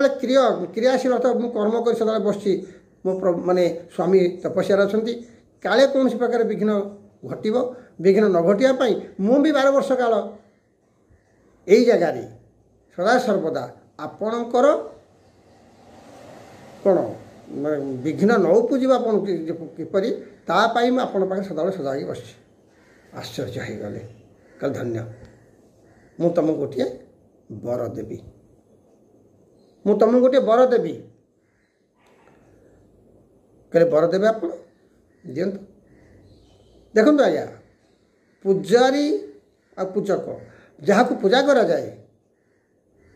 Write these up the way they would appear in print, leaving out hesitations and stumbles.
क्रियाशील अर्थात मु कर्म कर सदा बसची मो माने स्वामी तपस्या अच्छा काले कौन प्रकार विघ्न घटव विघ्न न घटिया मु भी 12 वर्ष काल यही जगार सदा सर्वदा आपणकर कौन विघ्न न उपजा किपर तापाई मुझे पाखे सदा सजाई बस आश्चर्य हो गले कल धन्य मु तुमको गोटे वर देवी मु तुमको गोटे वर देवी कहले वर देवे आप दिंतु देखो आज्ञा पूजारी आ पूजक जहाँ को पूजा करा जाए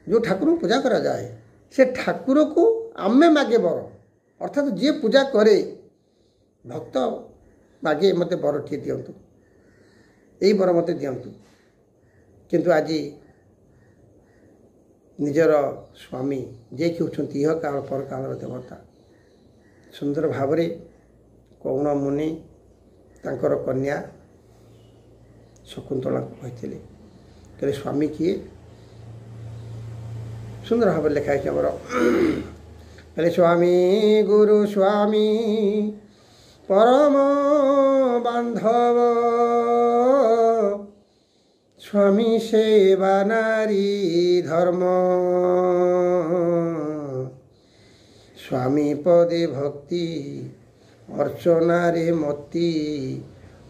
जो ठाकुर को पूजा करा जाए से ठाकुर को आमे मागे वर अर्थात जी पूजा करे भक्त मागे मत वर टे दिंतु यही वर मत दिंतु किंतु आज निजर स्वामी जे कि होती यह काल पर काल देवता सुंदर भाव कौन मुनि तांकर कन्या शकुंतला कहते कहले स्वामी किए सुंदर भाव लिखाई आमर कहले स्वामी गुरु स्वामी परम बांधव स्वामी सेवा नारी धर्म स्वामी पदे भक्ति अर्चना रे मती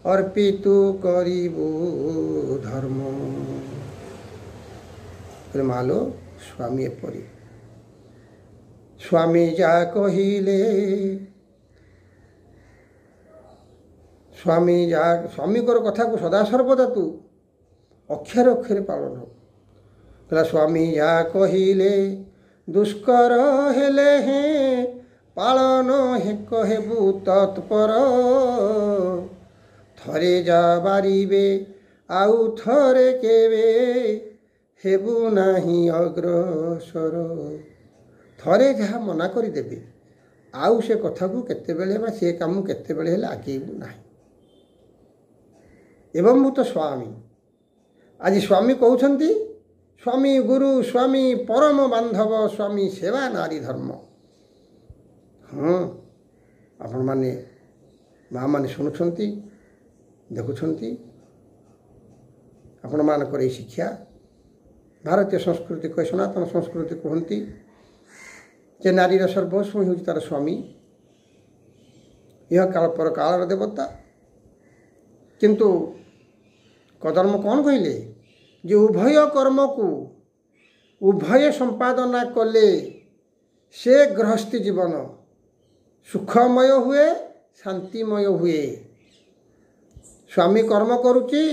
अर्पितु करिबु धर्म मालो स्वामी एपरी स्वामी जा कहिले स्वामी को कथा को सदा सर्वदा तू अक्षर अक्षर पालन कहला स्वामी या कहिले दुष्कर हेले हैं पालन हे कहेबु तत्पर थरे जा बारिबे आउ थरे केबे हेबु नाही अग्रसर थरे जहाँ मना करदेवे आउ से कथा को केते बेले बा से काम केते बेले हेले आगेबु नाही एवं मु तो स्वामी आज स्वामी कहते स्वामी गुरु स्वामी परम बांधव स्वामी सेवा नारी धर्म हाँ आपण माने माँ माने शुणुंट देखुंट आपण मानकर ये शिक्षा भारतीय संस्कृति कह सनातन संस्कृति कहती जे नारीर सर्वस्व हूँ तार स्वामी यह काल पर कालर देवता किंतु कदर्म कौन कहले जे उभय कर्म को उभय संपादना कले से गृहस्थी जीवन सुखमय हुए शांतिमय हुए स्वामी कर्म करुच्ची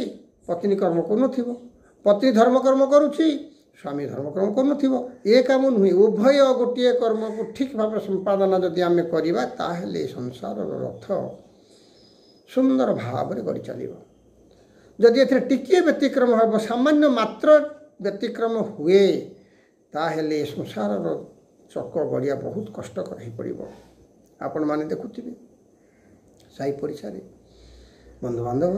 पत्नी कर्म करूँ पत्नी धर्म कर्म करुच्ची स्वामी धर्म कर्म करूँ ये काम नुहे उभय गोटे कर्म को ठीक भाव संपादना जदि आम करवा ताहले संसार रथ सुंदर भाव गड़ी चलो जदि ए टिके व्यतिक्रम हम सामान्य मात्र व्यतिक्रम हुए ताहले संसार चक गड़िया बहुत कष्टकर हो पड़ आपण मैंने देखुवे साई पड़िशा बंधुबांधव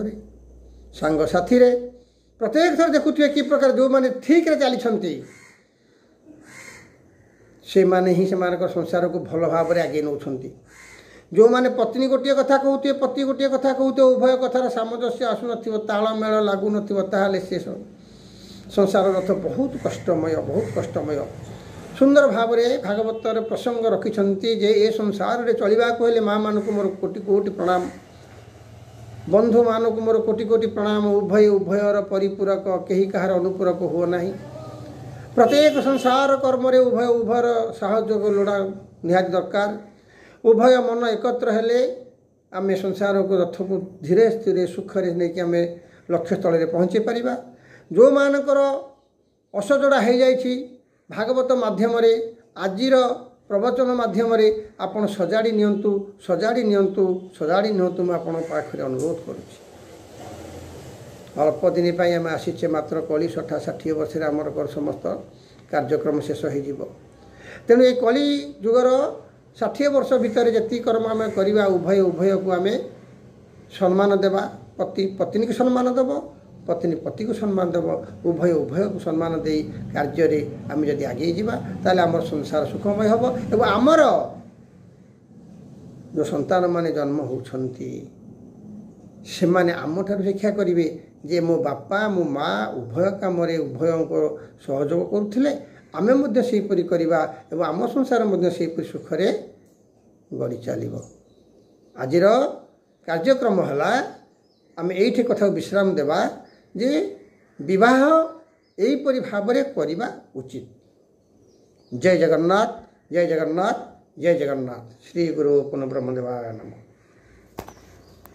सांग साथी प्रत्येक थर देखुवे कि प्रकार जो मैंने ठीक चली से माने ही से संसार को भल भाव आगे नौ जो माने पत्नी गोटे कथा कहते पति गोटे कथा कहते उभय कथार सामंजस्य आसुन तालमेल लगुन से संसार रथ बहुत कष्टमय सुंदर भाव भागवतर प्रसंग रखिंट जे ए संसार रे चलवा को माँ मान को मोर कोटि कोटि प्रणाम बंधु मान को मोर कोटि कोटि प्रणाम उभय उभयर परिपूरक कहीं कहार अनुपूरक हो नहीं प्रत्येक संसार कर्म उभय उभयर सहयोग लोड़ा निहाती दरकार उभय मन एकत्र हेले आमे संसार को रथ को धीरे स्थिर सुखरे नहीं आम लक्ष्य स्थल में पहुँचे पारिबा जो मानकर असजड़ा हो जाइछि भागवत माध्यम आजिर प्रवचन माध्यम आपन सजाड़ी नियंतु मुझे आपण पाखे अनुरोध करुच्ची अल्प दिन आम आसीचे मात्र कली 60 वर्ष आमर समस्त कार्यक्रम शेष हो तेणु ये कली जुगर 60 वर्ष भितर जी कर्म आम करवा उभय को आम सम्मान देवा पति पत्नी को सम्मान देव पत्नी पति को सम्मान देव उभय उभय को सम्मान दे कार्य आम जदि आगे जावा ताले आमर संसार सुखमय हम एवं आमर जो संतान माने जन्म होती से माने आम ठार शिक्षा करेंगे जे मो बापा मो माँ उभय कम उभय सहयोग करुले आमे सेहीपरि करवा एवं आम संसार सेहीपरि सुखरे गढ़ी चलो आज कार्यक्रम है आम ये कथा विश्राम देवा जे विवाह यहीपरि भाव करवा उचित। जय जगन्नाथ जय जगन्नाथ जय जगन्नाथ। श्री गुरु पूर्ण ब्रह्मदेवाय नमः।